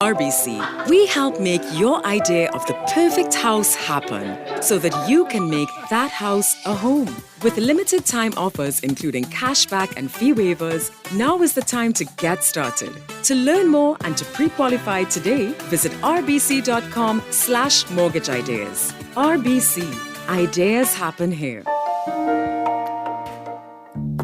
RBC, we help make your idea of the perfect house happen so that you can make that house a home. With limited time offers including cashback and fee waivers, now is the time to get started. To learn more and to pre-qualify today, visit rbc.com/mortgage ideas. RBC, ideas happen here.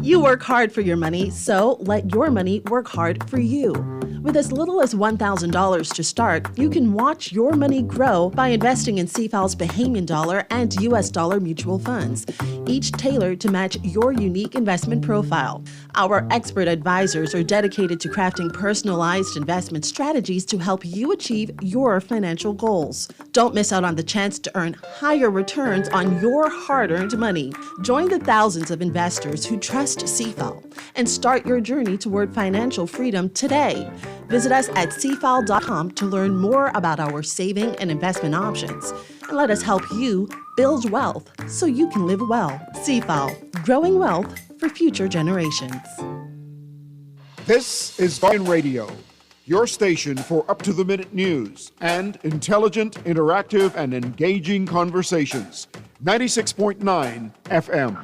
You work hard for your money, so let your money work hard for you. With as little as $1,000 to start, you can watch your money grow by investing in CFAL's Bahamian dollar and US dollar mutual funds, each tailored to match your unique investment profile. Our expert advisors are dedicated to crafting personalized investment strategies to help you achieve your financial goals. Don't miss out on the chance to earn higher returns on your hard-earned money. Join the thousands of investors who trust CFAL and start your journey toward financial freedom today. Visit us at cfal.com to learn more about our saving and investment options. And let us help you build wealth so you can live well. CFAL, growing wealth for future generations. This is Greene Radio, your station for up-to-the-minute news and intelligent, interactive, and engaging conversations. 96.9 FM.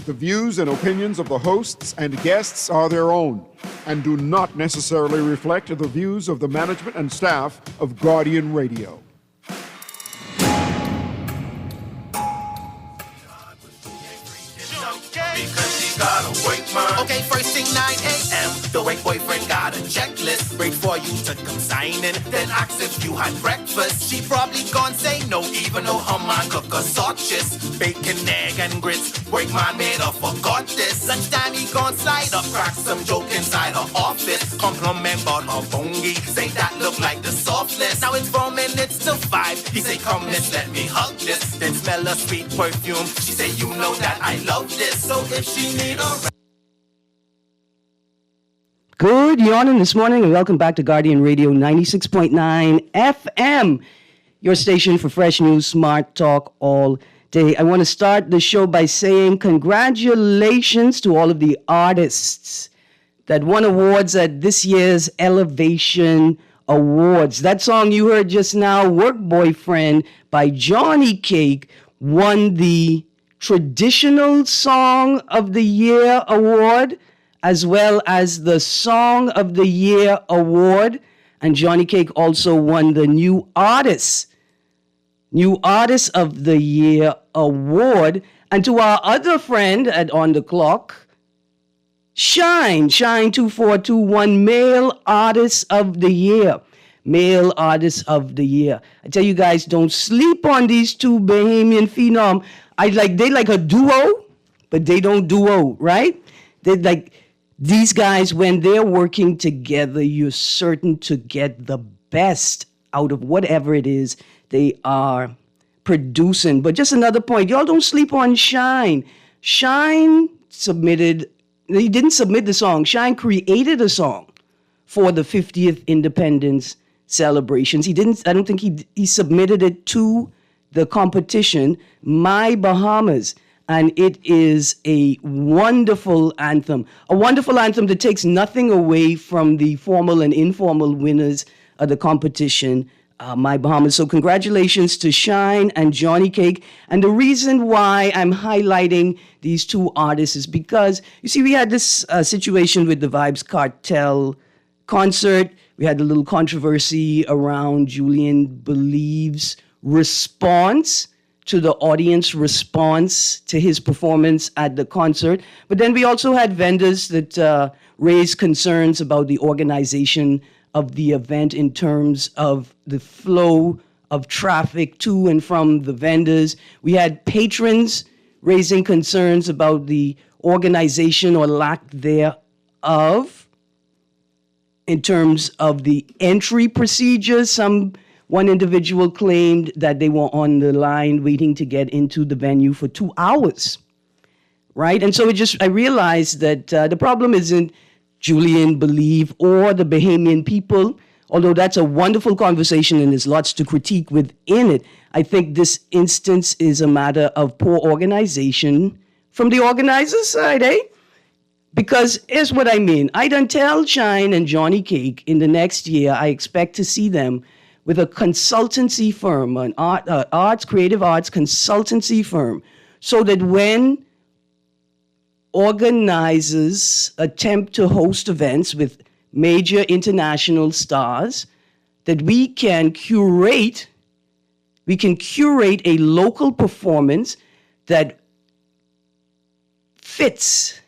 The views and opinions of the hosts and guests are their own and do not necessarily reflect the views of the management and staff of Guardian Radio. Okay, first thing 9 a.m. The white boyfriend got a checklist. Wait for you to come sign in. Then ask if you had breakfast. She probably gon' say no, even though her man cook a sausage. Bacon, egg, and grits. Work man made her forgot this. Lunchtime he gon' slide up, crack some joke inside her office. Compliment about her bongi. Say that look like the softness. Now it's 4 minutes to 5. He say, come miss, let me hug this. Then smell a sweet perfume. She say, you know that I love this. So if she need a Good morning this morning and welcome back to Guardian Radio 96.9 FM, your station for fresh news, smart talk all day. I want to start the show by saying congratulations to all of the artists that won awards at this year's Elevation Awards. That song you heard just now, Work Boyfriend by Johnny Cake, won the Traditional Song of the Year Award, as well as the Song of the Year Award. And Johnny Cake also won the New Artist of the Year Award. And to our other friend at On the Clock, Shine 2421, Male Artist of the Year. Male Artist of the Year. I tell you guys, don't sleep on these two Bahamian phenom. They like a duo, but they don't duo, right? These guys, when they're working together, you're certain to get the best out of whatever it is they are producing. But just another point, y'all don't sleep on Shine. Shine he didn't submit the song. Shine created a song for the 50th Independence celebrations. I don't think he submitted it to the competition, My Bahamas. And it is a wonderful anthem that takes nothing away from the formal and informal winners of the competition, My Bahamas. So congratulations to Shine and Johnny Cake. And the reason why I'm highlighting these two artists is because, you see, we had this situation with the Vibes Cartel concert. We had a little controversy around Julian Believe's response to the audience response to his performance at the concert. But then we also had vendors that raised concerns about the organization of the event in terms of the flow of traffic to and from the vendors. We had patrons raising concerns about the organization or lack thereof in terms of the entry procedures. One individual claimed that they were on the line waiting to get into the venue for 2 hours, right? And so I realized that the problem isn't Julian Believe or the Bahamian people, although that's a wonderful conversation and there's lots to critique within it. I think this instance is a matter of poor organization from the organizer's side, Because here's what I mean. I done tell Shine and Johnny Cake in the next year, I expect to see them with a consultancy firm, an creative arts consultancy firm, so that when organizers attempt to host events with major international stars, that we can curate a local performance that fits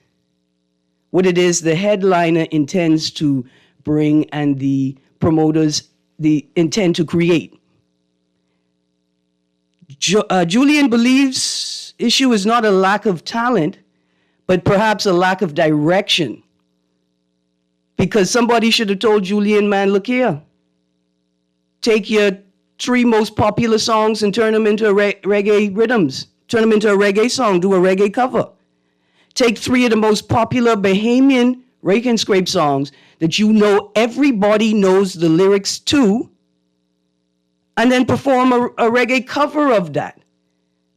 what it is the headliner intends to bring and the promoters intend to create. Julian believes issue is not a lack of talent, but perhaps a lack of direction. Because somebody should have told Julian, man, look here. Take your 3 most popular songs and turn them into reggae rhythms. Turn them into a reggae song, do a reggae cover. Take 3 of the most popular Bahamian rake and scrape songs that you know everybody knows the lyrics to, and then perform a reggae cover of that.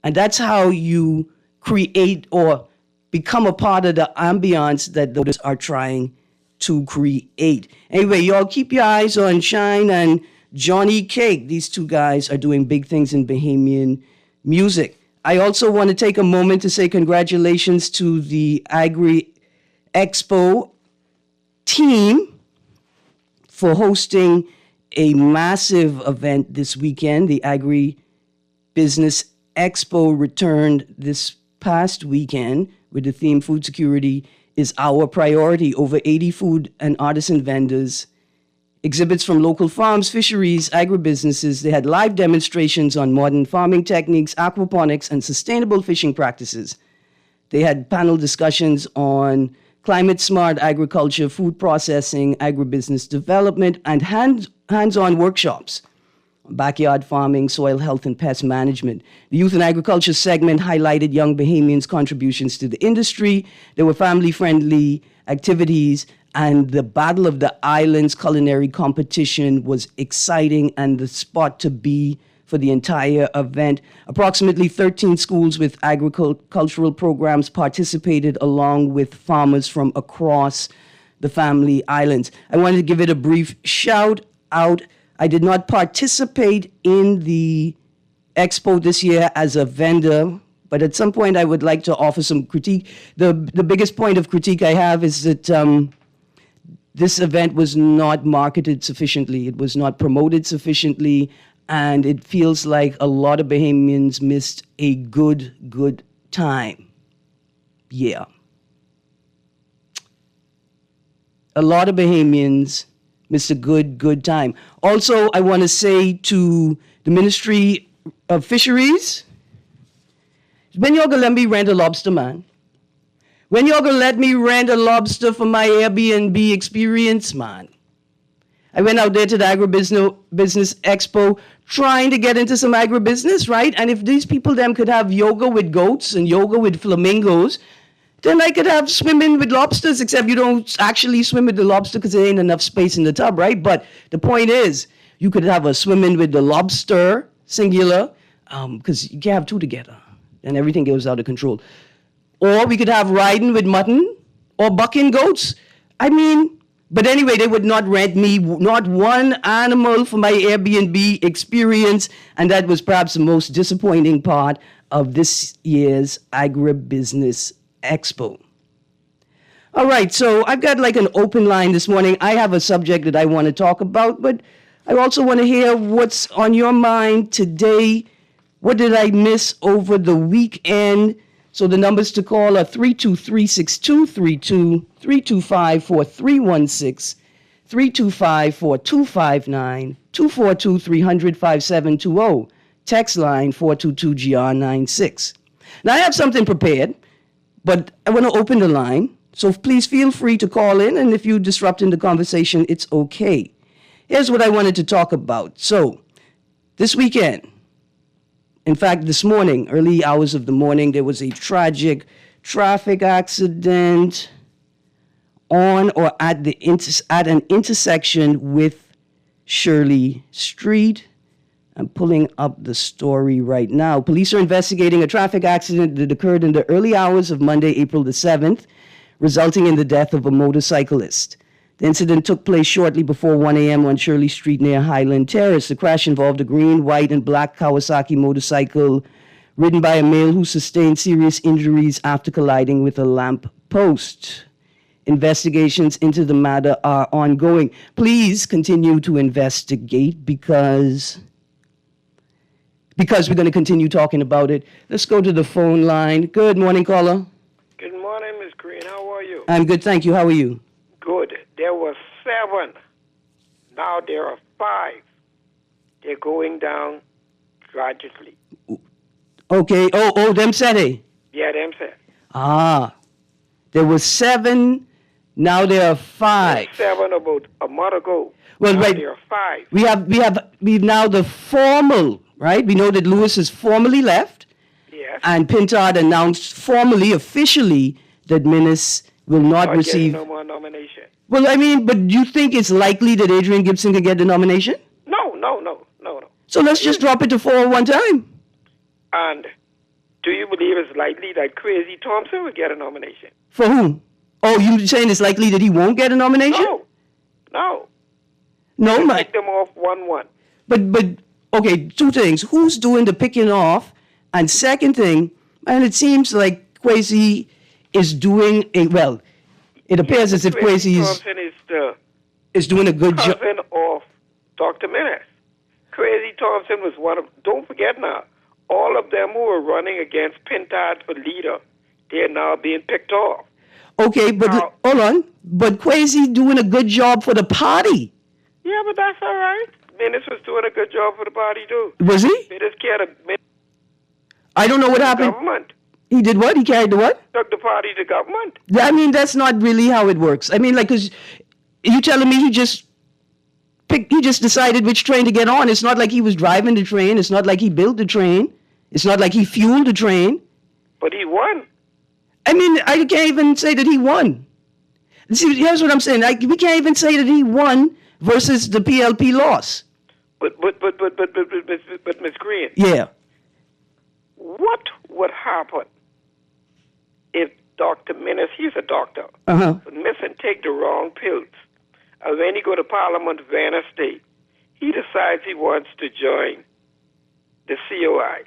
And that's how you create or become a part of the ambiance that those are trying to create. Anyway, y'all keep your eyes on Shine and Johnny Cake. These 2 guys are doing big things in Bahamian music. I also want to take a moment to say congratulations to the Agri Expo team for hosting a massive event this weekend. The Agri Business Expo returned this past weekend with the theme Food Security is Our Priority. Over 80 food and artisan vendors, exhibits from local farms, fisheries, agribusinesses. They had live demonstrations on modern farming techniques, aquaponics, and sustainable fishing practices. They had panel discussions on climate-smart agriculture, food processing, agribusiness development, and hands-on workshops on backyard farming, soil health, and pest management. The Youth and Agriculture segment highlighted young Bahamians' contributions to the industry. There were family-friendly activities, and the Battle of the Islands culinary competition was exciting and the spot to be for the entire event. Approximately 13 schools with agricultural programs participated along with farmers from across the Family Islands. I wanted to give it a brief shout out. I did not participate in the expo this year as a vendor, but at some point I would like to offer some critique. The biggest point of critique I have is that this event was not marketed sufficiently. It was not promoted sufficiently, and it feels like a lot of Bahamians missed a good time. Yeah. A lot of Bahamians missed a good time. Also, I want to say to the Ministry of Fisheries, when y'all gonna let me rent a lobster, man? When y'all gonna let me rent a lobster for my Airbnb experience, man? I went out there to the Agribusiness Expo trying to get into some agribusiness, right? And if these people them could have yoga with goats and yoga with flamingos, then I could have swimming with lobsters, except you don't actually swim with the lobster because there ain't enough space in the tub, right? But the point is, you could have a swimming with the lobster, singular, because you can't have 2 together, and everything goes out of control. Or we could have riding with mutton or bucking goats. I mean, but anyway, they would not rent me not one animal for my Airbnb experience, and that was perhaps the most disappointing part of this year's Agribusiness Expo. All right, so I've got like an open line this morning. I have a subject that I want to talk about, but I also want to hear what's on your mind today. What did I miss over the weekend? So the numbers to call are 323-6232, 325-4316, 325-4259, 242-300-5720, text line 422-GR96. Now I have something prepared, but I want to open the line, so please feel free to call in, and if you disrupt in the conversation, it's okay. Here's what I wanted to talk about. So this weekend, in fact, this morning, early hours of the morning, there was a tragic traffic accident on or at an intersection with Shirley Street. I'm pulling up the story right now. Police are investigating a traffic accident that occurred in the early hours of Monday, April the 7th. resulting in the death of a motorcyclist. The incident took place shortly before 1 a.m. on Shirley Street near Highland Terrace. The crash involved a green, white, and black Kawasaki motorcycle ridden by a male who sustained serious injuries after colliding with a lamp post. Investigations into the matter are ongoing. Please continue to investigate because we're going to continue talking about it. Let's go to the phone line. Good morning, caller. Good morning, Miss Greene. How are you? I'm good, thank you. How are you? Good. There were 7. Now there are 5. They're going down gradually. Okay. Them said it. Yeah, them said. There were 7. Now there are 5. 7 about a month ago. Well, now right. there are 5. We've now the formal, right? We know that Lewis has formally left. Yes. And Pintard announced formally, officially, that Minnis will not receive. No more nomination. Well, I mean, but do you think it's likely that Adrian Gibson can get the nomination? No. So let's just drop it to 4 one time. And do you believe it's likely that Crazy Thompson will get a nomination? For whom? Oh, you saying it's likely that he won't get a nomination? No. No, man. Pick them off 1-1. But okay, 2 things. Who's doing the picking off? And second thing, and it seems like Kwesi is doing it appears as if Kwesi Thompson is doing a good job. cousin of Dr. Minnis. Crazy Thompson was one of, don't forget now, all of them who were running against Pintard for leader, they're now being picked off. Okay, but hold on. But Kwesi doing a good job for the party. Yeah, but that's all right. Minnis was doing a good job for the party, too. Was he? Minnis carried I don't know what happened. government. He did what? He carried the what? Took the party to government. I mean, that's not really how it works. I mean, like, because you telling me he just decided which train to get on. It's not like he was driving the train. It's not like he built the train. It's not like he fueled the train. But he won. I mean, I can't even say that he won. See, here's what I'm saying. We can't even say that he won versus the PLP loss. But Ms. Greene, Yeah. what would happen if Dr. Minnis, he's a doctor, would miss and take the wrong pills? And when he go to Parliament Wednesday, he decides he wants to join the COI.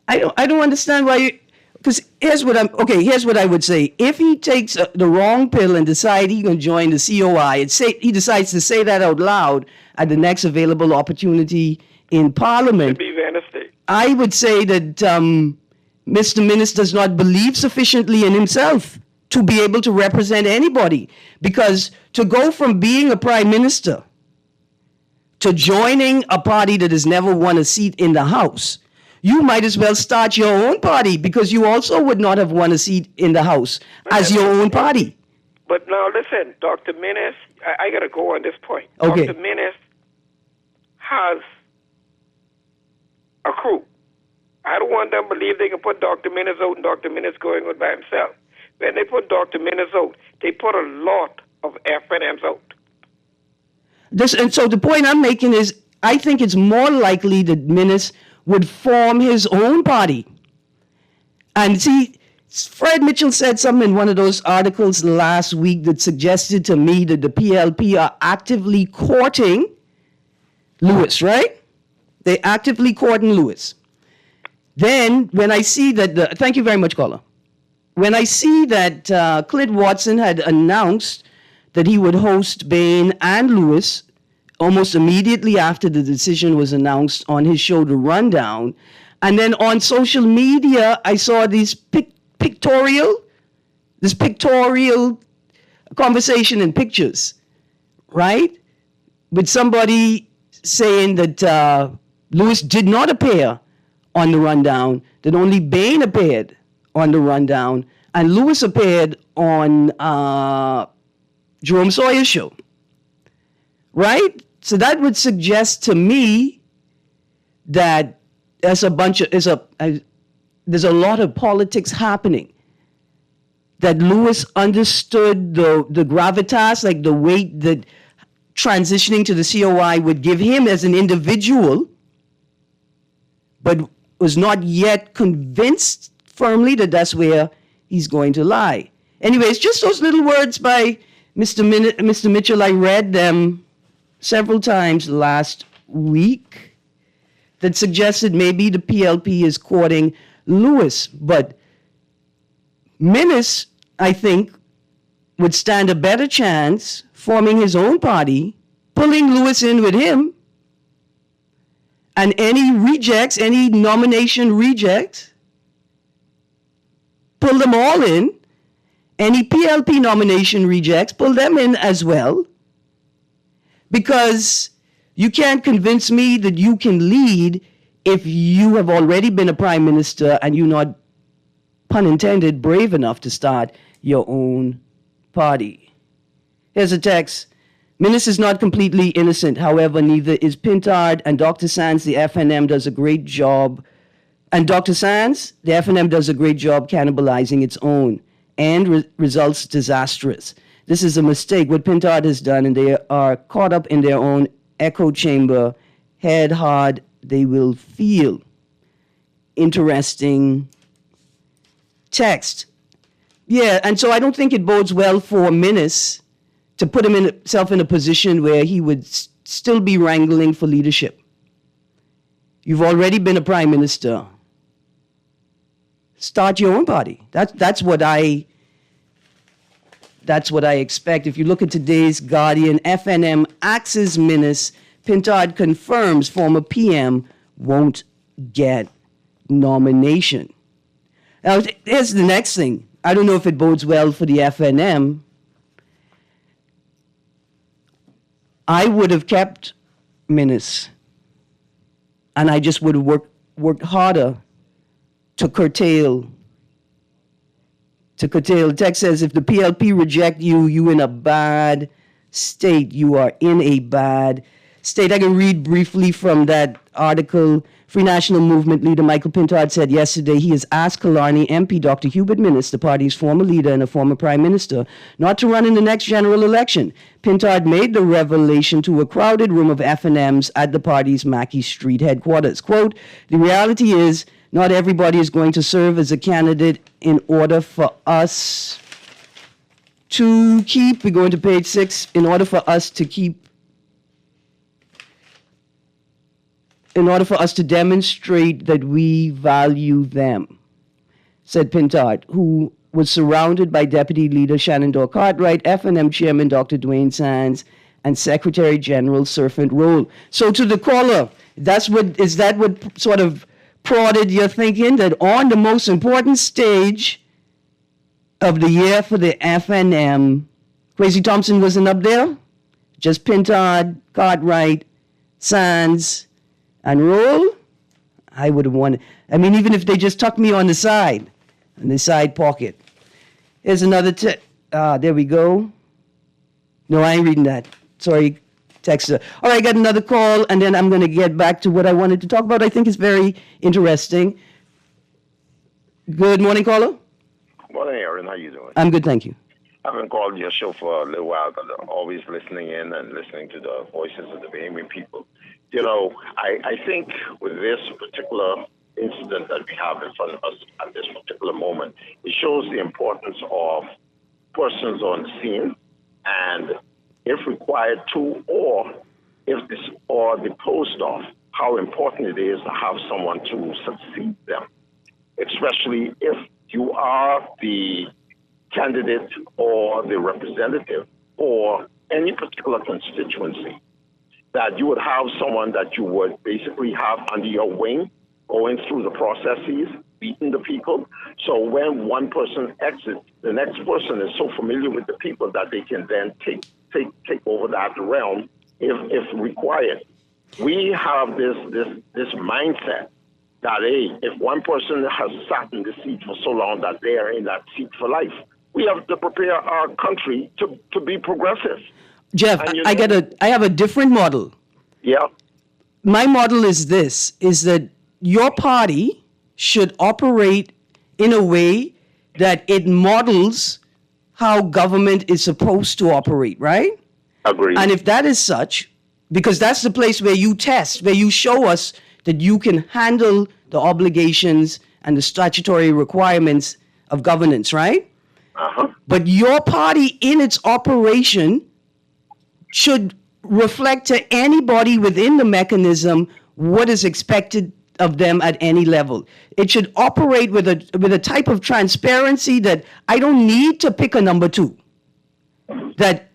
I don't understand why. Because here's what I would say. If he takes the wrong pill and decides he's going to join the COI, he decides to say that out loud at the next available opportunity in Parliament. Should be Wednesday. I would say that Mr. Minnis does not believe sufficiently in himself to be able to represent anybody. Because to go from being a prime minister to joining a party that has never won a seat in the House, you might as well start your own party because you also would not have won a seat in the House as your own party. But now listen, Dr. Minnis, I got to go on this point. Okay. Dr. Minnis has a crew. I don't want them to believe they can put Dr. Minnis out and Dr. Minnis going on by himself. When they put Dr. Minnis out, they put a lot of FNMs out. And so the point I'm making is I think it's more likely that Minnis would form his own party. And see, Fred Mitchell said something in one of those articles last week that suggested to me that the PLP are actively courting Lewis, right? They're actively courting Lewis. Then when I see that, thank you very much, caller. When I see that Clint Watson had announced that he would host Bain and Lewis almost immediately after the decision was announced on his show, The Rundown. And then on social media, I saw these pictorial conversation and pictures, right? With somebody saying that Lewis did not appear on The Rundown, that only Bain appeared on The Rundown, and Lewis appeared on Jerome Sawyer's show, right? So that would suggest to me that there's a lot of politics happening. That Lewis understood the gravitas, like the weight that transitioning to the COI would give him as an individual, but was not yet convinced firmly that that's where he's going to lie. Anyways, just those little words by Mr. Mitchell. I read them several times last week that suggested maybe the PLP is courting Lewis. But Minnis, I think, would stand a better chance forming his own party, pulling Lewis in with him, and any rejects, any nomination rejects, pull them all in. Any PLP nomination rejects, pull them in as well. Because you can't convince me that you can lead if you have already been a prime minister and you're not, pun intended, brave enough to start your own party. Here's a text. Minnis is not completely innocent. However, neither is Pintard, and Dr. Sands, the FNM, does a great job. And Dr. Sands, the FNM, does a great job cannibalizing its own. And results disastrous. This is a mistake, what Pintard has done, and they are caught up in their own echo chamber. Head hard, they will feel. Interesting text. Yeah, and so I don't think it bodes well for Minnis to put himself in a position where he would still be wrangling for leadership. You've already been a prime minister. Start your own party. That's what I expect. If you look at today's Guardian, FNM axes Minnis. Pintard confirms former PM won't get nomination. Now, here's the next thing. I don't know if it bodes well for the FNM. I would have kept Minnis, and I just would have worked harder to curtail. The text says, if the PLP reject you, you in a bad state. You are in a bad state. I can read briefly from that article. Free National Movement leader Michael Pintard said yesterday he has asked Killarney MP Dr. Hubert Minnis, the party's former leader and a former prime minister, not to run in the next general election. Pintard made the revelation to a crowded room of FNMs at the party's Mackey Street headquarters. Quote, the reality is not everybody is going to serve as a candidate in order for us to keep, we're going to page 6, in order for us to demonstrate that we value them, said Pintard, who was surrounded by Deputy Leader Shannon Dorr Cartwright, FNM Chairman Dr. Dwayne Sands, and Secretary General Serpent Roll. So to the caller, is that what sort of prodded your thinking, that on the most important stage of the year for the FNM, Kwesi Thompson wasn't up there? Just Pintard, Cartwright, Sands, and Roll? I would have wanted. I mean, even if they just tucked me on the side pocket. Here's another there we go. No, I ain't reading that. Sorry, texter. All right, I got another call, and then I'm going to get back to what I wanted to talk about. I think it's very interesting. Good morning, caller. Morning, Erin. How you doing? I'm good, thank you. I haven't called your show for a little while, but I'm always listening in and listening to the voices of the Bahamian people. You know, I think with this particular incident that we have in front of us at this particular moment, it shows the importance of persons on the scene, and if required to, or disposed of, how important it is to have someone to succeed them, especially if you are the candidate or the representative or any particular constituency, that you would have someone that you would basically have under your wing, going through the processes, beating the people. So when one person exits, the next person is so familiar with the people that they can then take over that realm if required. We have this mindset that, hey, if one person has sat in the seat for so long that they are in that seat for life, we have to prepare our country to be progressive. Jeff, I have a different model. Yeah. My model is this, is that your party should operate in a way that it models how government is supposed to operate, right? Agreed. And if that is such, because that's the place where you test, where you show us that you can handle the obligations and the statutory requirements of governance, right? But your party in its operation should reflect to anybody within the mechanism what is expected of them at any level. It should operate with a type of transparency that I don't need to pick a number two. That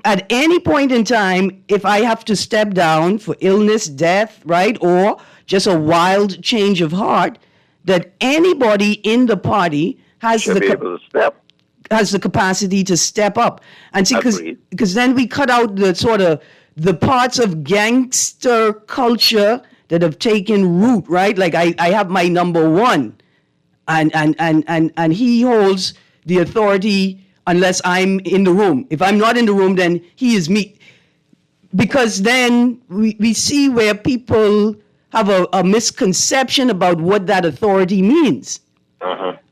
at any point in time, if I have to step down for illness, death, right, or just a wild change of heart, that anybody in the party has has the capacity to step up. And see, because then we cut out the sort of the parts of gangster culture that have taken root, right? Like I have my number one, and he holds the authority unless I'm in the room. If I'm not in the room, then he is me. Because then we see where people have a misconception about what that authority means.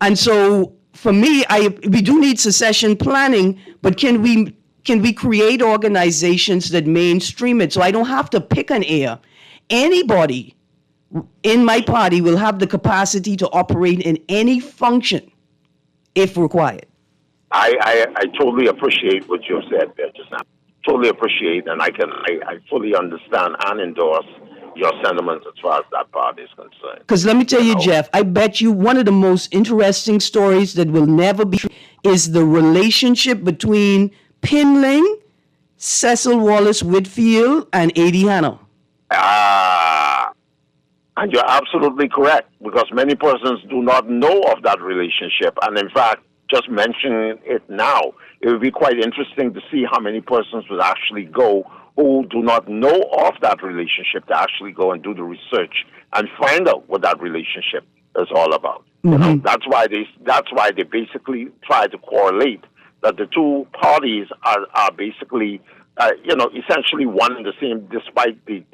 And so for me, we do need succession planning, but can we create organizations that mainstream it so I don't have to pick an heir? Anybody in my party will have the capacity to operate in any function if required. I totally appreciate what you've said there just now. Totally appreciate, and I fully understand and endorse your sentiments as far as that part is concerned. Because let me tell you, Jeff, I bet you one of the most interesting stories that will never be is the relationship between Pinling, Cecil Wallace Whitfield, and Eddie Hanna. And you're absolutely correct, because many persons do not know of that relationship. And in fact, just mentioning it now, it would be quite interesting to see how many persons would actually go who do not know of that relationship to actually go and do the research and find out what that relationship is all about. You know, that's why they basically try to correlate that the two parties are basically essentially one and the same, despite the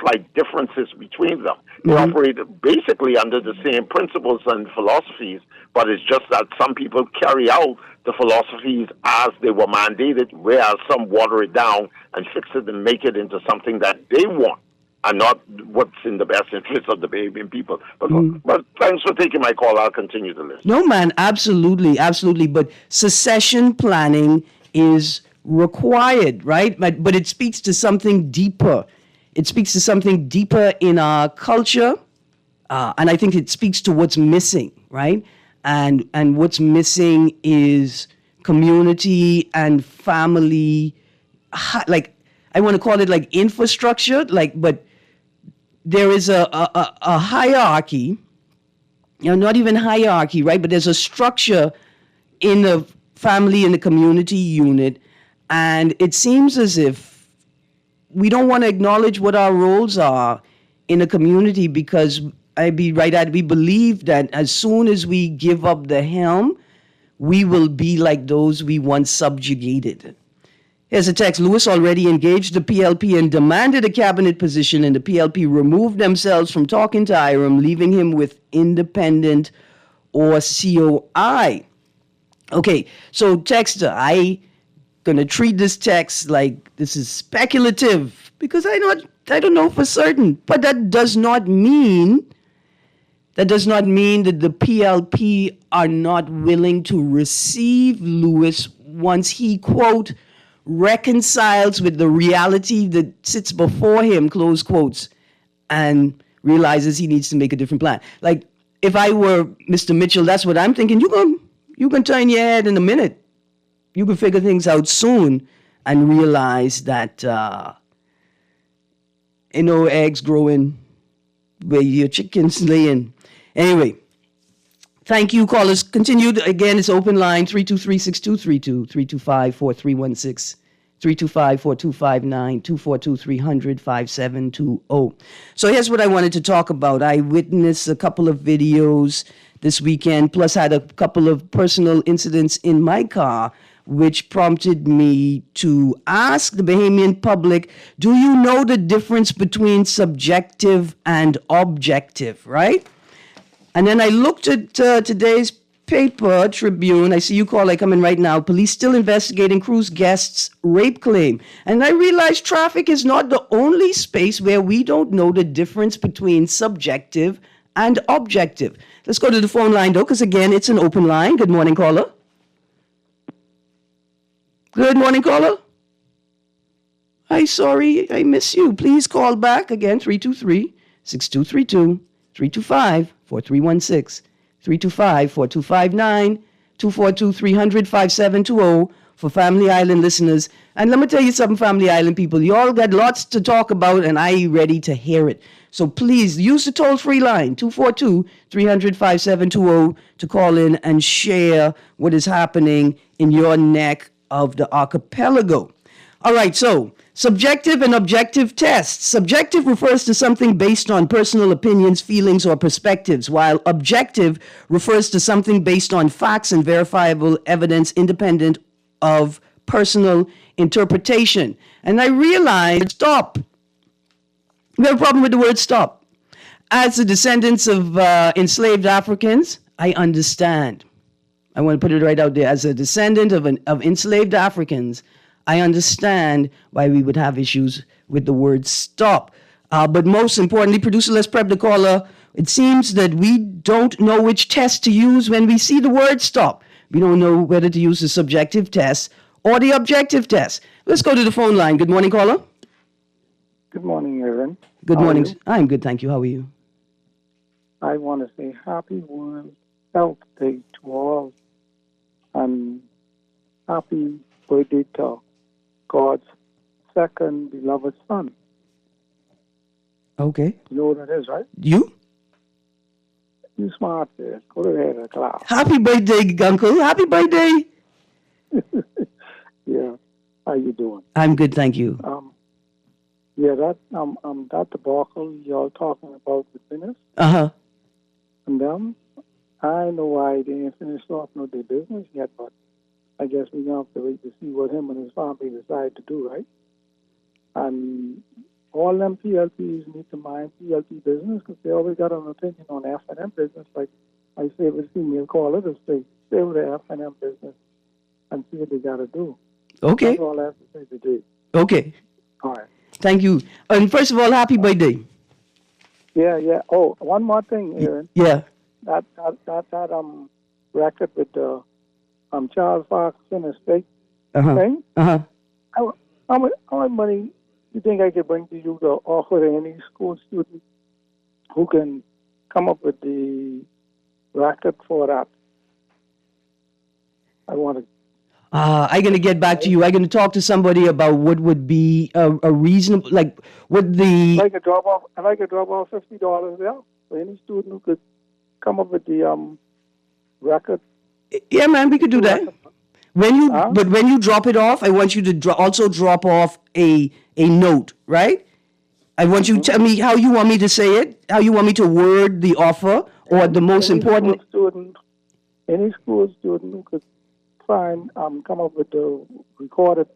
slight differences between them. They operate basically under the same principles and philosophies, but it's just that some people carry out the philosophies as they were mandated, whereas some water it down and fix it and make it into something that they want, and not what's in the best interest of the Bahavian people. But thanks for taking my call. I'll continue to listen. No, man, absolutely, absolutely. But succession planning is required, right? But it speaks to something deeper. It speaks to something deeper in our culture, and I think it speaks to what's missing, right? And what's missing is community and family, like I want to call it like infrastructure, but there is a hierarchy, not even hierarchy, right? But there's a structure in the family and the community unit, and it seems as if we don't want to acknowledge what our roles are in a community, because we believe that as soon as we give up the helm, we will be like those we once subjugated. Here's a text. Lewis already engaged the PLP and demanded a cabinet position, and the PLP removed themselves from talking to Hiram, leaving him with independent or COI. Okay, so texter, I gonna treat this text like this is speculative because I don't know for certain. But that does not mean that the PLP are not willing to receive Lewis once he, quote, reconciles with the reality that sits before him, close quotes, and realizes he needs to make a different plan. Like, if I were Mr. Mitchell, that's what I'm thinking. You can turn your head in a minute. You can figure things out soon and realize that, eggs growing where your chicken's laying. Anyway, thank you, callers. Continued. Again, it's open line, 323-6232, 325-4316, 325-4259, 242-300-5720. So here's what I wanted to talk about. I witnessed a couple of videos this weekend, plus had a couple of personal incidents in my car, which prompted me to ask the Bahamian public, do you know the difference between subjective and objective, right? And then I looked at today's paper, Tribune. I see you call, I come in right now. Police still investigating cruise guests' rape claim. And I realized traffic is not the only space where we don't know the difference between subjective and objective. Let's go to the phone line, though, because, again, it's an open line. Good morning, caller. Good morning, caller. Hi, sorry, I miss you. Please call back again, 323-6232, 325-4316, 325-4259, 242-300-5720 for Family Island listeners. And let me tell you something, Family Island people. You all got lots to talk about, and I ready to hear it. So please use the toll-free line, 242-300-5720, to call in and share what is happening in your neck of the archipelago. All right, so subjective and objective tests. Subjective refers to something based on personal opinions, feelings, or perspectives, while objective refers to something based on facts and verifiable evidence independent of personal interpretation. And I realized, stop. We have a problem with the word stop. As the descendants of enslaved Africans, I understand. I want to put it right out there. As a descendant of enslaved Africans, I understand why we would have issues with the word stop. But most importantly, producer, let's prep the caller. It seems that we don't know which test to use when we see the word stop. We don't know whether to use the subjective test or the objective test. Let's go to the phone line. Good morning, caller. Good morning, Erin. Good morning. I'm good, thank you. How are you? I want to say happy World Health Day to all, and happy birthday to God's second beloved son. Okay. You know what it is, right? You? You smart there. Go to the head of the class. Happy birthday, Uncle. Happy birthday. Yeah. How you doing? I'm good, thank you. Yeah, that debacle y'all talking about the business Uh-huh. and them. I know why they didn't finish off no their business yet, but I guess we're going to have to wait to see what him and his family decide to do, right? And all them PLPs need to mind PLP business because they always got an opinion on F&M business. Like my favorite female caller to say, stay with the F&M business and see what they got to do. Okay. That's all I have to say today. Okay. All right. Thank you. And first of all, happy birthday. Yeah. Oh, one more thing, Erin. Yeah. That record with the Charles Fox in the state thing. How much money you think I could bring to you to offer to any school student who can come up with the record for that? I want to. I'm going to get back to you. I'm going to talk to somebody about what would be a reasonable, like, what the... I'd like to drop off $50 there for any student who could come up with the record. Yeah, man, we could do that. But when you drop it off, I want you to also drop off a note, right? I want you to tell me how you want me to say it, how you want me to word the offer, or the most important... Any school student who could find, come up with the recorded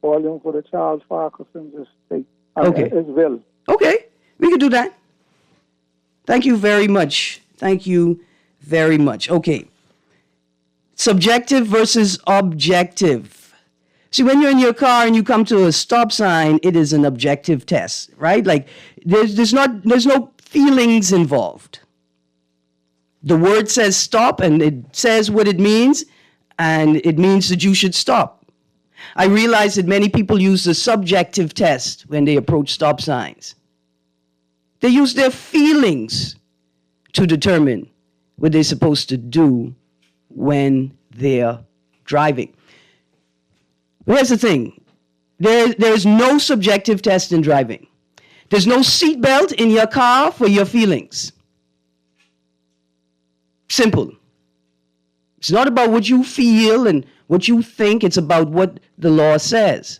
volume for the Charles Farquharson's estate. Okay. His will. Okay, we could do that. Thank you very much. Thank you very much. Okay. Subjective versus objective. See, when you're in your car and you come to a stop sign, it is an objective test, right? Like there's no feelings involved. The word says stop and it says what it means, and it means that you should stop. I realize that many people use the subjective test when they approach stop signs. They use their feelings to determine what they're supposed to do when they're driving. But here's the thing. There's no subjective test in driving. There's no seatbelt in your car for your feelings. Simple. It's not about what you feel and what you think. It's about what the law says.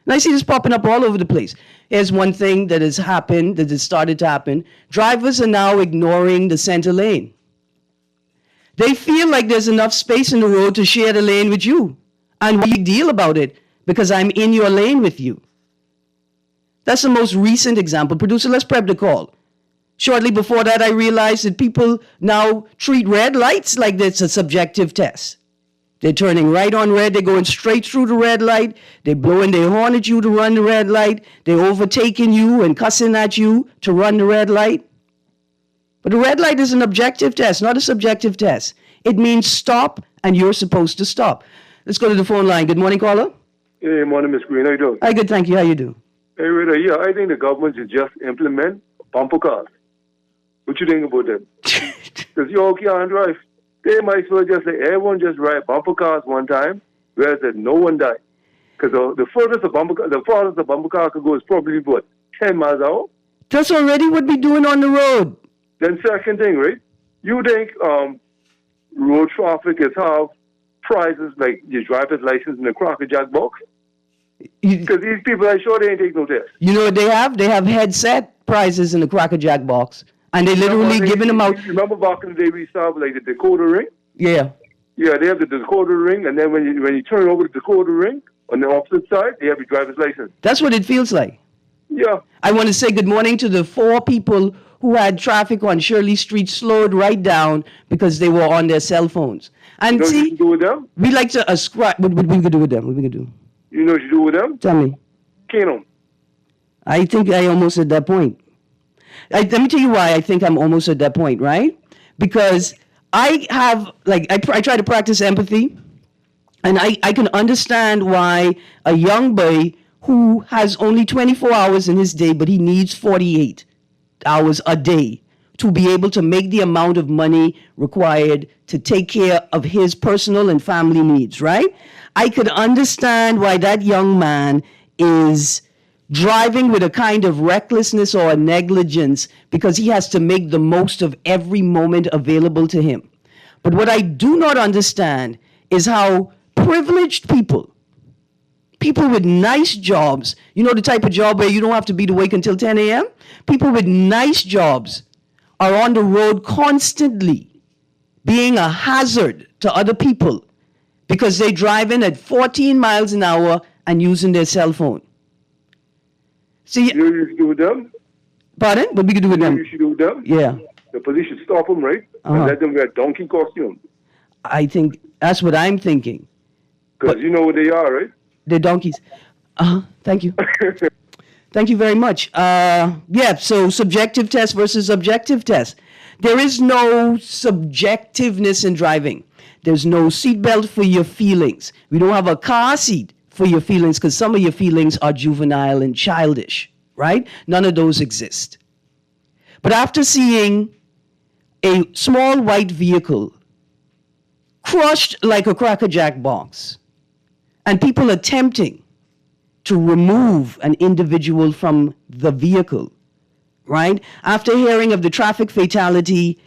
And I see this popping up all over the place. Here's one thing that has happened, that has started to happen. Drivers are now ignoring the center lane. They feel like there's enough space in the road to share the lane with you. And what big deal about it? Because I'm in your lane with you. That's the most recent example. Producer, let's prep the call. Shortly before that, I realized that people now treat red lights like it's a subjective test. They're turning right on red. They're going straight through the red light. They're blowing their horn at you to run the red light. They're overtaking you and cussing at you to run the red light. But the red light is an objective test, not a subjective test. It means stop, and you're supposed to stop. Let's go to the phone line. Good morning, caller. Hey, morning, Miss Greene. How you doing? Hi, good, thank you. How you do? Hey, Rita, yeah, I think the government should just implement bumper cars. What you think about that? Because you all can't drive. They might as well just say, everyone just ride bumper cars one time, whereas that no one die. Because the farthest a bumper car could go is probably, what, 10 miles an hour? That's already what we're doing on the road. Then second thing, right? You think road traffic is how prizes like your driver's license in the Crocker Jack box? Because these people, I'm sure they ain't take no test. You know what they have? They have headset prizes in the Cracker Jack box. And they literally giving them out. Remember back in the day we saw like the decoder ring? Yeah. Yeah, they have the decoder ring, and then when you turn over the decoder ring, on the opposite side, they have your driver's license. That's what it feels like. Yeah. I want to say good morning to the 4 people who had traffic on Shirley Street slowed right down because they were on their cell phones. And you know see, what you can do with them? We like to ascribe. What we could do with them? What we could do? You know what you do with them? Tell me. Cane them. I think I almost at that point. Let me tell you why I think I'm almost at that point, right? Because I have, I try to practice empathy, and I can understand why a young boy who has only 24 hours in his day, but he needs 48 hours a day to be able to make the amount of money required to take care of his personal and family needs, right? I could understand why that young man is driving with a kind of recklessness or a negligence because he has to make the most of every moment available to him. But what I do not understand is how privileged people with nice jobs, you know, the type of job where you don't have to be awake until 10 a.m., people with nice jobs are on the road constantly being a hazard to other people because they're driving at 14 miles an hour and using their cell phone. See, you know what you should do with them? Pardon? What we could do with them? You should do with them? Yeah. The police should stop them, right? And let them wear donkey costume. I think that's what I'm thinking. Because you know what they are, right? They're donkeys. Thank you. Thank you very much. So subjective test versus objective test. There is no subjectiveness in driving. There's no seatbelt for your feelings. We don't have a car seat for your feelings because some of your feelings are juvenile and childish, right? None of those exist. But after seeing a small white vehicle crushed like a Cracker Jack box and people attempting to remove an individual from the vehicle, right? After hearing of the traffic fatality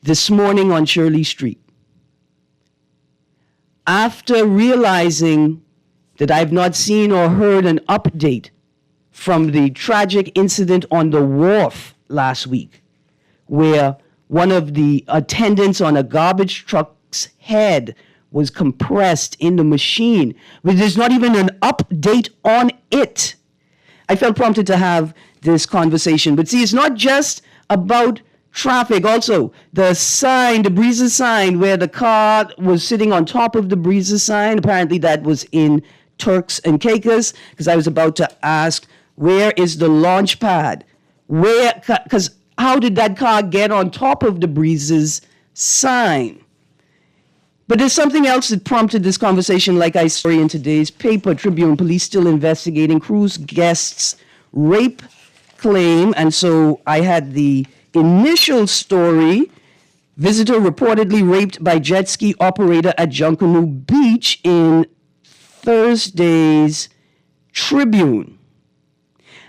this morning on Shirley Street, after realizing that I've not seen or heard an update from the tragic incident on the wharf last week, where one of the attendants on a garbage truck's head was compressed in the machine, but there's not even an update on it. I felt prompted to have this conversation. But see, it's not just about traffic. Also, the sign, the Breezes sign, where the car was sitting on top of the Breezes sign, apparently that was in Turks and Caicos, because I was about to ask, where is the launch pad? Because how did that car get on top of the Breezes sign? But there's something else that prompted this conversation, like I saw in today's paper. Tribune: police still investigating cruise guests' rape claim. And so I had the initial story: visitor reportedly raped by jet ski operator at Junkanoo Beach, in Thursday's Tribune.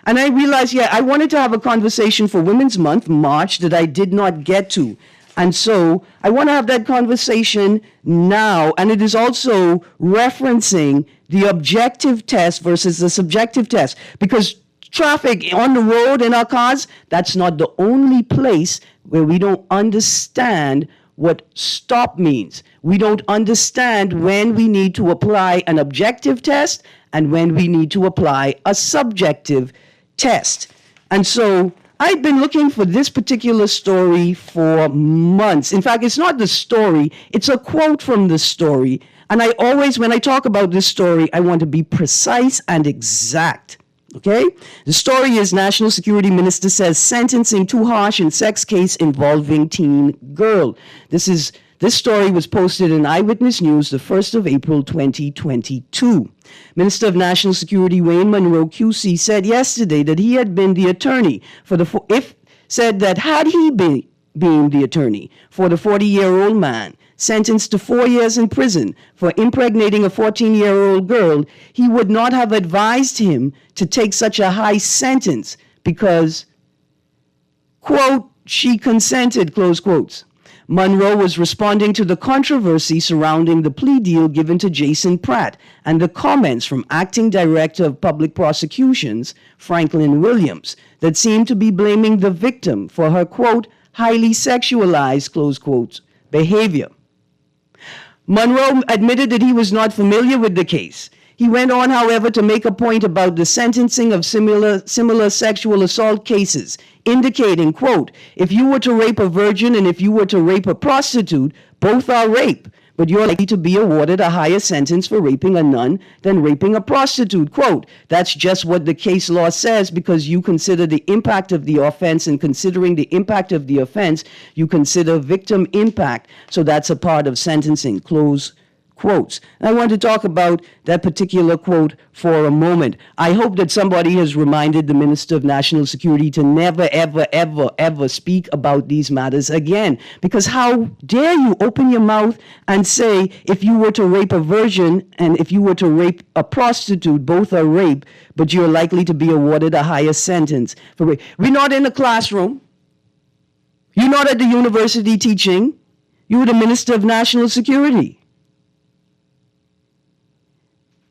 And I realized, I wanted to have a conversation for Women's Month, March, that I did not get to. And so I want to have that conversation now. And it is also referencing the objective test versus the subjective test. Because traffic on the road in our cars, that's not the only place where we don't understand what stop means. We don't understand when we need to apply an objective test and when we need to apply a subjective test. And so I've been looking for this particular story for months. In fact, it's not the story, it's a quote from the story. And I always, when I talk about this story, I want to be precise and exact. Okay? The story is National Security Minister says sentencing too harsh in sex case involving teen girl. This is This story was posted in Eyewitness News the 1st of April 2022. Minister of National Security Wayne Monroe QC said yesterday that he had been the attorney for the had he been the attorney for the 40-year-old man sentenced to 4 years in prison for impregnating a 14-year-old girl, he would not have advised him to take such a high sentence because, quote, she consented, close quotes. Monroe was responding to the controversy surrounding the plea deal given to Jason Pratt and the comments from Acting Director of Public Prosecutions, Franklin Williams, that seemed to be blaming the victim for her, quote, highly sexualized, close quotes, behavior. Monroe admitted that he was not familiar with the case. He went on, however, to make a point about the sentencing of similar sexual assault cases, indicating, quote, if you were to rape a virgin and if you were to rape a prostitute, both are rape, but you're likely to be awarded a higher sentence for raping a nun than raping a prostitute, quote. That's just what the case law says because you consider the impact of the offense, and considering the impact of the offense, you consider victim impact, so that's a part of sentencing, close quotes. And I want to talk about that particular quote for a moment. I hope that somebody has reminded the Minister of National Security to never, ever, ever, ever speak about these matters again. Because how dare you open your mouth and say if you were to rape a virgin and if you were to rape a prostitute, both are rape, but you're likely to be awarded a higher sentence for rape. We're not in a classroom. You're not at the university teaching. You're the Minister of National Security.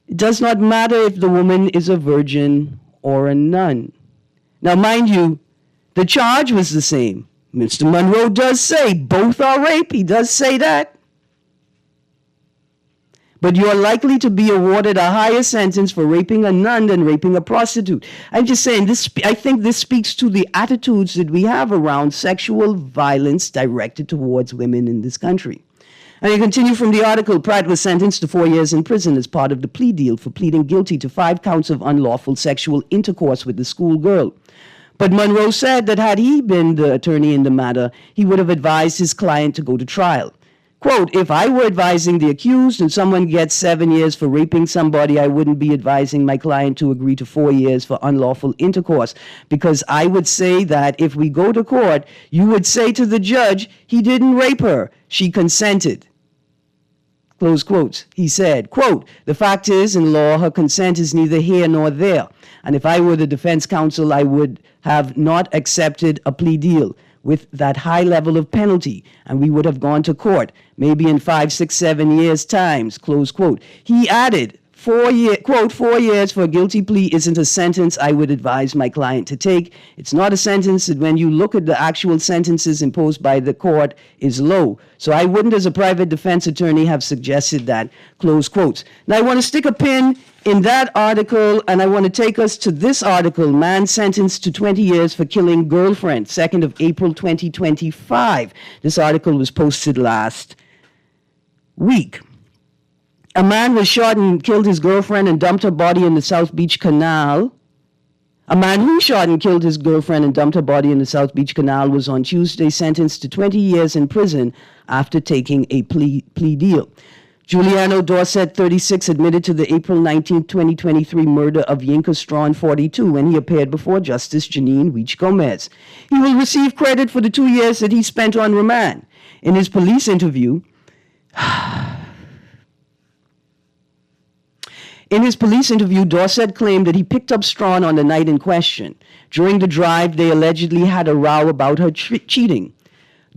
It does not matter if the woman is a virgin or a nun. Now, mind you, the charge was the same. Mr. Monroe does say both are rape. He does say that. But you're likely to be awarded a higher sentence for raping a nun than raping a prostitute. I'm just saying, I think this speaks to the attitudes that we have around sexual violence directed towards women in this country. And you continue from the article, Pratt was sentenced to 4 years in prison as part of the plea deal for pleading guilty to 5 counts of unlawful sexual intercourse with the schoolgirl. But Monroe said that had he been the attorney in the matter, he would have advised his client to go to trial. Quote, if I were advising the accused and someone gets 7 years for raping somebody, I wouldn't be advising my client to agree to 4 years for unlawful intercourse, because I would say that if we go to court, you would say to the judge, he didn't rape her, she consented. Close quotes. He said, quote, the fact is, in law, her consent is neither here nor there. And if I were the defense counsel, I would have not accepted a plea deal with that high level of penalty, and we would have gone to court, maybe in 5, 6, 7 years' times, close quote. He added, 4 years for a guilty plea isn't a sentence I would advise my client to take. It's not a sentence that when you look at the actual sentences imposed by the court is low. So I wouldn't, as a private defense attorney, have suggested that, close quotes. Now I want to stick a pin in that article, and I want to take us to this article, man sentenced to 20 years for killing girlfriend, 2nd of April 2025. This article was posted last week. A man was shot and killed his girlfriend and dumped her body in the South Beach Canal. A man who shot and killed his girlfriend and dumped her body in the South Beach Canal was on Tuesday sentenced to 20 years in prison after taking a plea deal. Giuliano Dorset, 36, admitted to the April 19, 2023 murder of Yinka Strawn, 42, when he appeared before Justice Janine Weech Gomez. He will receive credit for the 2 years that he spent on remand. In his police interview, Dorset claimed that he picked up Strawn on the night in question. During the drive, they allegedly had a row about her cheating.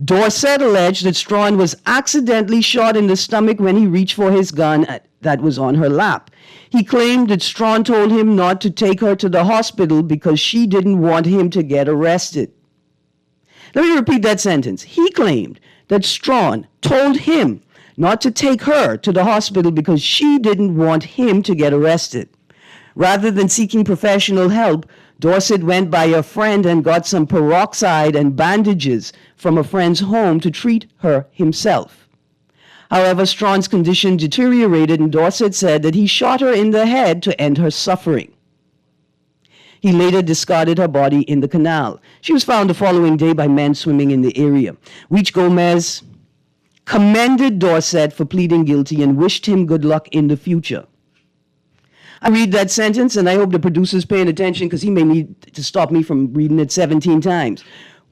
Dorset alleged that Strawn was accidentally shot in the stomach when he reached for his gun that was on her lap. He claimed that Strawn told him not to take her to the hospital because she didn't want him to get arrested. Let me repeat that sentence. He claimed that Strawn told him not to take her to the hospital because she didn't want him to get arrested. Rather than seeking professional help, Dorset went by a friend and got some peroxide and bandages from a friend's home to treat her himself. However, Strawn's condition deteriorated, and Dorset said that he shot her in the head to end her suffering. He later discarded her body in the canal. She was found the following day by men swimming in the area. Weech Gomez commended Dorset for pleading guilty and wished him good luck in the future. I read that sentence, and I hope the producer's paying attention because he may need to stop me from reading it 17 times.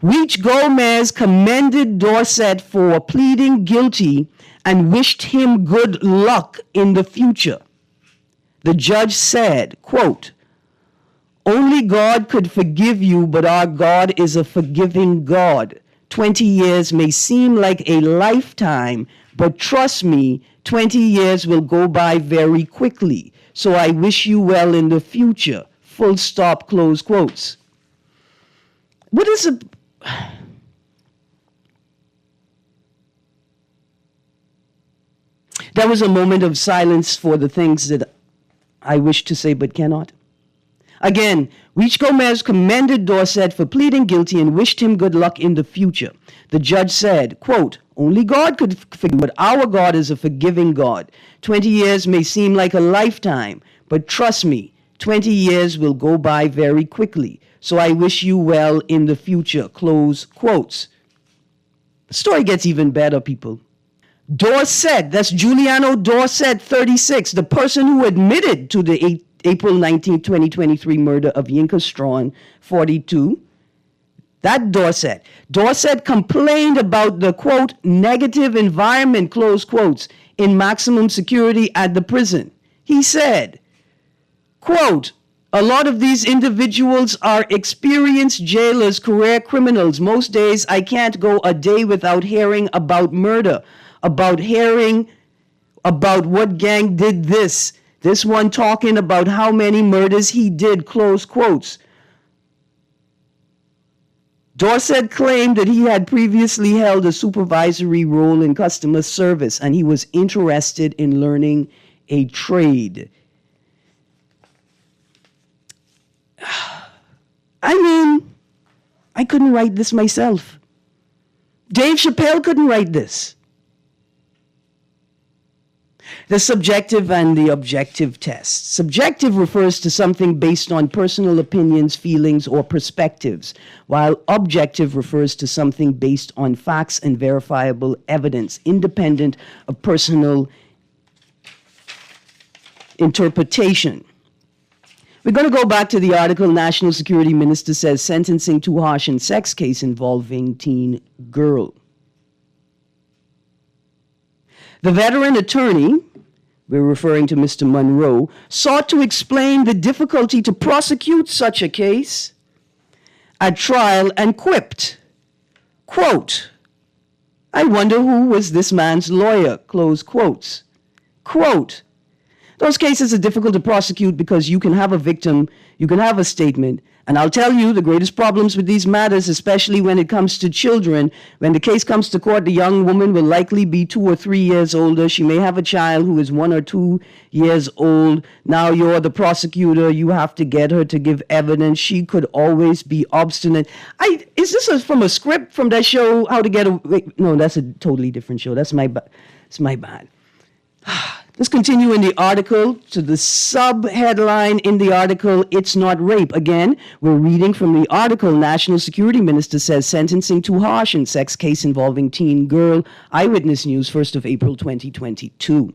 Weech Gomez commended Dorset for pleading guilty and wished him good luck in the future. The judge said, quote, "Only God could forgive you, but our God is a forgiving God. 20 years may seem like a lifetime, but trust me, 20 years will go by very quickly. So I wish you well in the future." Full stop, close quotes. What is a... That was a moment of silence for the things that I wish to say but cannot. Again, Weech Gomez commended Dorset for pleading guilty and wished him good luck in the future. The judge said, quote, "Only God could forgive, but our God is a forgiving God. 20 years may seem like a lifetime, but trust me, 20 years will go by very quickly. So I wish you well in the future." Close quotes. The story gets even better, people. Dorset, that's Giuliano Dorset, 36, the person who admitted to the April 19, 2023 murder of Yinka Strawn, 42. That Dorset. Dorset complained about the, quote, "negative environment," close quotes, in maximum security at the prison. He said, quote, "A lot of these individuals are experienced jailers, career criminals. Most days I can't go a day without hearing about murder, about hearing about what gang did this. This one talking about how many murders he did," close quotes. Dorset claimed that he had previously held a supervisory role in customer service and he was interested in learning a trade. I mean, I couldn't write this myself. Dave Chappelle couldn't write this. The subjective and the objective test. Subjective refers to something based on personal opinions, feelings, or perspectives, while objective refers to something based on facts and verifiable evidence, independent of personal interpretation. We're going to go back to the article. National Security Minister says sentencing too harsh in sex case involving teen girl. The veteran attorney, we're referring to Mr. Monroe, sought to explain the difficulty to prosecute such a case at trial and quipped, quote, "I wonder who was this man's lawyer," close quotes. Quote, "Those cases are difficult to prosecute because you can have a victim, you can have a statement, and I'll tell you the greatest problems with these matters, especially when it comes to children, when the case comes to court, the young woman will likely be 2 or 3 years older. She may have a child who is 1 or 2 years old. Now you're the prosecutor. You have to get her to give evidence. She could always be obstinate." Is this from a script from that show, How to Get Away? No, that's a totally different show. That's my bad. Let's continue in the article to the sub-headline in the article, "It's Not Rape." Again, we're reading from the article. National Security Minister says sentencing too harsh in sex case involving teen girl. Eyewitness News, 1st of April 2022.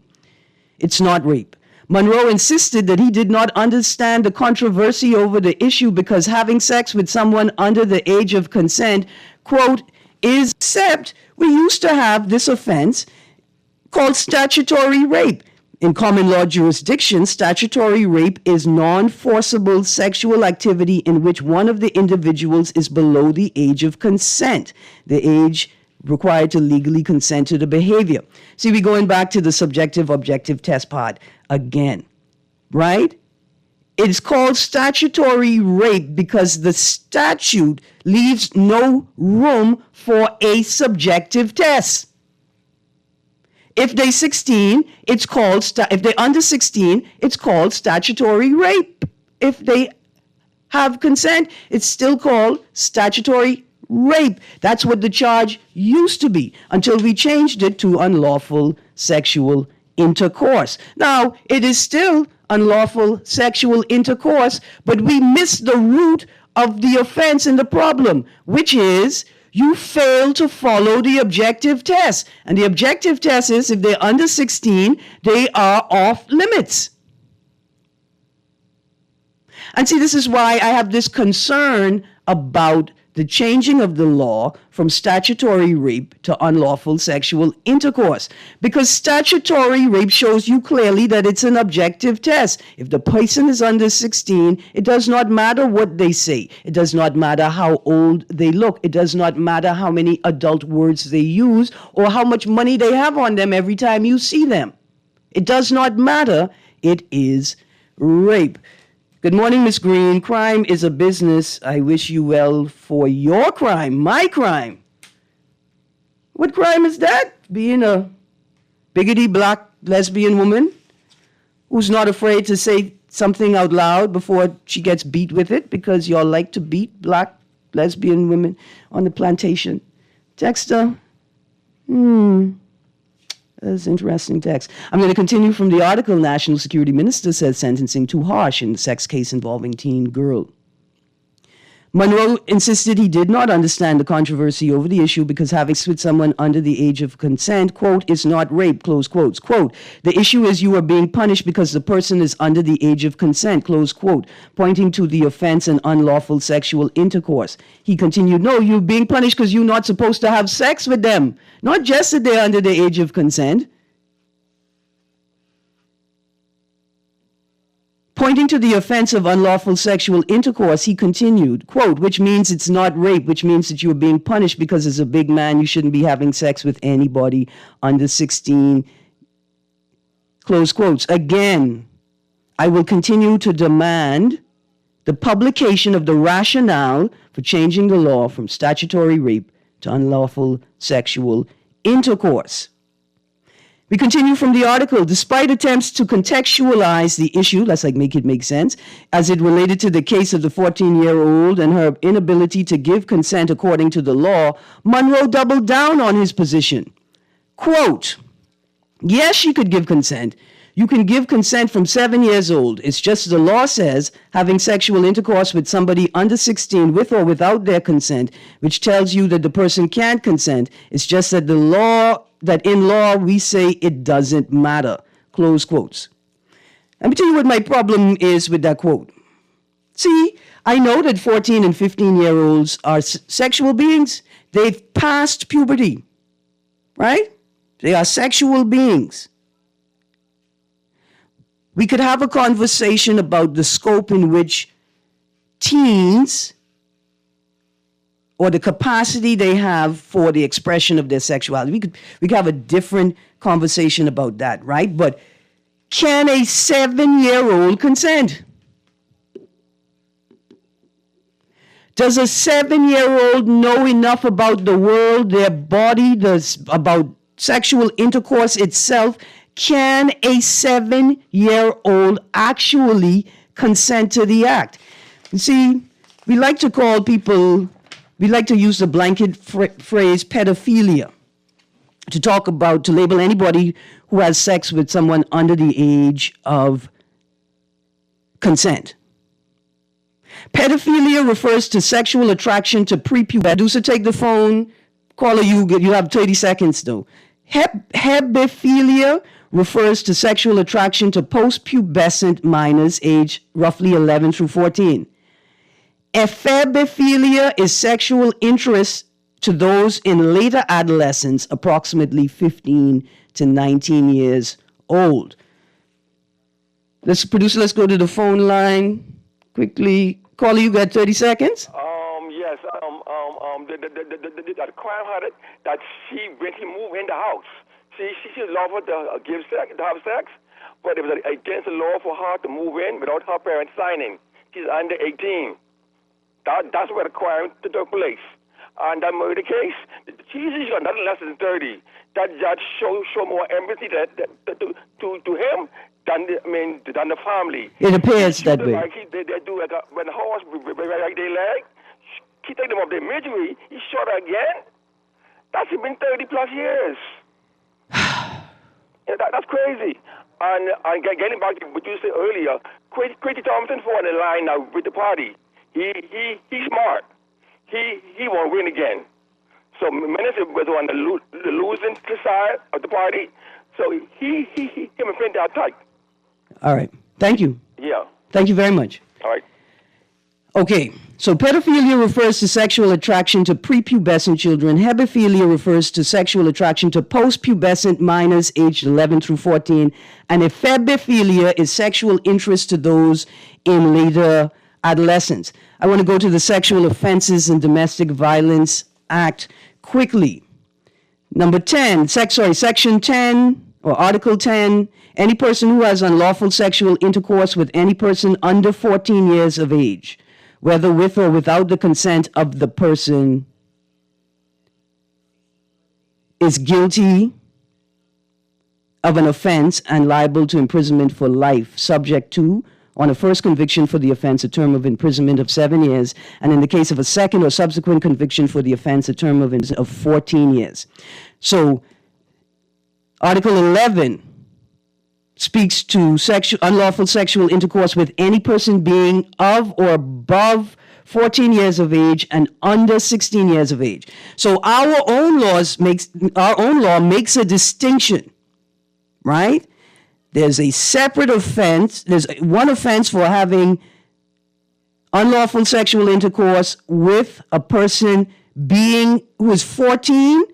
It's not rape. Monroe insisted that he did not understand the controversy over the issue because having sex with someone under the age of consent, quote, is, except we used to have this offense called statutory rape. In common law jurisdictions, statutory rape is non-forcible sexual activity in which one of the individuals is below the age of consent, the age required to legally consent to the behavior. See, we're going back to the subjective-objective test part again, right? It's called statutory rape because the statute leaves no room for a subjective test. If they're 16, it's called, if they're under 16, it's called statutory rape. If they have consent, it's still called statutory rape. That's what the charge used to be until we changed it to unlawful sexual intercourse. Now, it is still unlawful sexual intercourse, but we miss the root of the offense and the problem, which is You fail to follow the objective test. And the objective test is if they're under 16, they are off limits. And see, this is why I have this concern about the changing of the law from statutory rape to unlawful sexual intercourse. Because statutory rape shows you clearly that it's an objective test. If the person is under 16, it does not matter what they say. It does not matter how old they look. It does not matter how many adult words they use or how much money they have on them every time you see them. It does not matter. It is rape. Good morning, Miss Greene. Crime is a business. I wish you well for your crime, my crime. What crime is that? Being a biggity black lesbian woman who's not afraid to say something out loud before she gets beat with it because y'all like to beat black lesbian women on the plantation. Dexter, that's interesting text. I'm going to continue from the article. National Security Minister says sentencing too harsh in sex case involving teen girl. Monroe insisted he did not understand the controversy over the issue because having sex with someone under the age of consent, quote, is not rape, close quotes. Quote, the issue is you are being punished because the person is under the age of consent, close quote, pointing to the offense and unlawful sexual intercourse. He continued, no, you're being punished because you're not supposed to have sex with them. Not just that they're under the age of consent. Pointing to the offense of unlawful sexual intercourse, he continued, quote, which means it's not rape, which means that you are being punished because as a big man, you shouldn't be having sex with anybody under 16, close quotes. Again, I will continue to demand the publication of the rationale for changing the law from statutory rape to unlawful sexual intercourse. We continue from the article. Despite attempts to contextualize the issue, let's make it make sense, as it related to the case of the 14-year-old and her inability to give consent according to the law, Monroe doubled down on his position. Quote, yes, she could give consent. You can give consent from 7 years old. It's just the law says having sexual intercourse with somebody under 16 with or without their consent, which tells you that the person can't consent. It's just that in law we say it doesn't matter, close quotes. Let me tell you what my problem is with that quote. See, I know that 14 and 15-year-olds are sexual beings. They've passed puberty, right? They are sexual beings. We could have a conversation about the scope in which teens or the capacity they have for the expression of their sexuality. We could have a different conversation about that, right? But can a 7-year-old consent? Does a 7-year-old know enough about the world, their body, about sexual intercourse itself? Can a 7-year-old actually consent to the act? You see, we like to use the blanket phrase pedophilia to label anybody who has sex with someone under the age of consent. Pedophilia refers to sexual attraction to prepubescent. Producer, take the phone. Caller, you have 30 seconds though. Hebephilia refers to sexual attraction to post-pubescent minors aged roughly 11 through 14. Ephebophilia is sexual interest to those in later adolescence, approximately 15 to 19 years old. Let's go to the phone line quickly. Caller, you got 30 seconds? Yes. The crime had it that when he moved in the house, she allowed to give sex, to have sex, but it was against the law for her to move in without her parents signing. She's under 18. That's where the crime took place. And that murder case, she's nothing less than 30. That judge show more empathy to him than the family. It appears that way. They do when the horse break their leg, he take them off their midway, he shot her again. That's been 30 plus years. That's crazy. And getting back to what you said earlier, Quincy Thompson for on the line now with the party. He's smart. He won't win again. So Menace was on the losing side of the party. So him and Flint are tight. All right. Thank you. Yeah. Thank you very much. All right. Okay, so pedophilia refers to sexual attraction to prepubescent children. Hebephilia refers to sexual attraction to postpubescent minors aged 11 through 14. And ephebophilia is sexual interest to those in later adolescence. I want to go to the Sexual Offenses and Domestic Violence Act quickly. Number 10, Section 10 or Article 10, any person who has unlawful sexual intercourse with any person under 14 years of age, whether with or without the consent of the person, is guilty of an offense and liable to imprisonment for life, subject to, on a first conviction for the offense, a term of imprisonment of 7 years, and in the case of a second or subsequent conviction for the offense, a term of 14 years. So, Article 11 speaks to unlawful sexual intercourse with any person being of or above 14 years of age and under 16 years of age. So our own law makes a distinction, right? There's a separate offense. There's one offense for having unlawful sexual intercourse with a person who is 14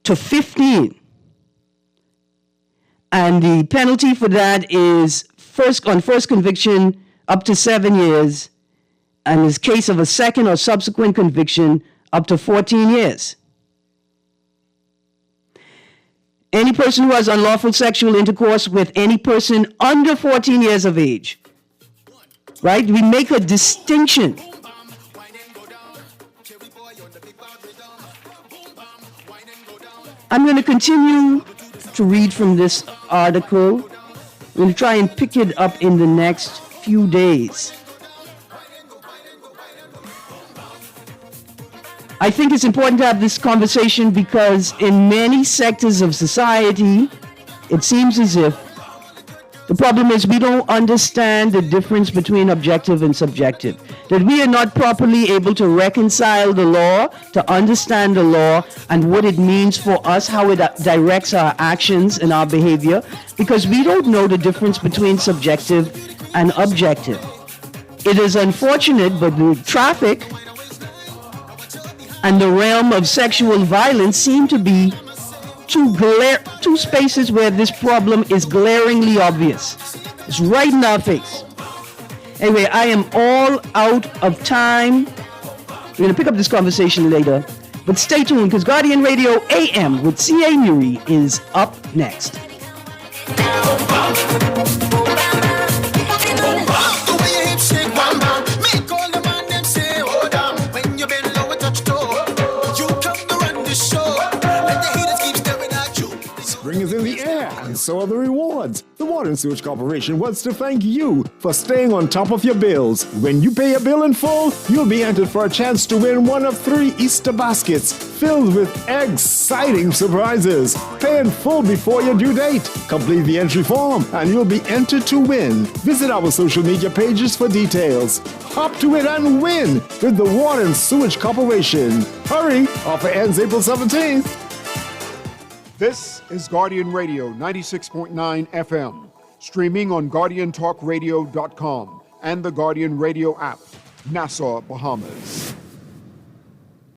to 15. And the penalty for that is first conviction up to 7 years, and in the case of a second or subsequent conviction up to 14 years. Any person who has unlawful sexual intercourse with any person under 14 years of age, right? We make a distinction. I'm going to continue to read from this article. I'm going to try and pick it up in the next few days. I think it's important to have this conversation because in many sectors of society, it seems as if the problem is we don't understand the difference between objective and subjective. That we are not properly able to reconcile the law, to understand the law and what it means for us, how it directs our actions and our behavior, because we don't know the difference between subjective and objective. It is unfortunate, but the traffic and the realm of sexual violence seem to be two spaces where this problem is glaringly obvious. It's right in our face. Anyway, I am all out of time. We're going to pick up this conversation later. But stay tuned, because Guardian Radio AM with C.A. Nuri is up next. Spring is in the air, and so are the rewards. The Water and Sewage Corporation wants to thank you for staying on top of your bills. When you pay your bill in full, you'll be entered for a chance to win one of 3 Easter baskets filled with exciting surprises. Pay in full before your due date. Complete the entry form, and you'll be entered to win. Visit our social media pages for details. Hop to it and win with the Water and Sewage Corporation. Hurry, offer ends April 17th. This is Guardian Radio 96.9 FM, streaming on GuardianTalkRadio.com and the Guardian Radio app, Nassau, Bahamas.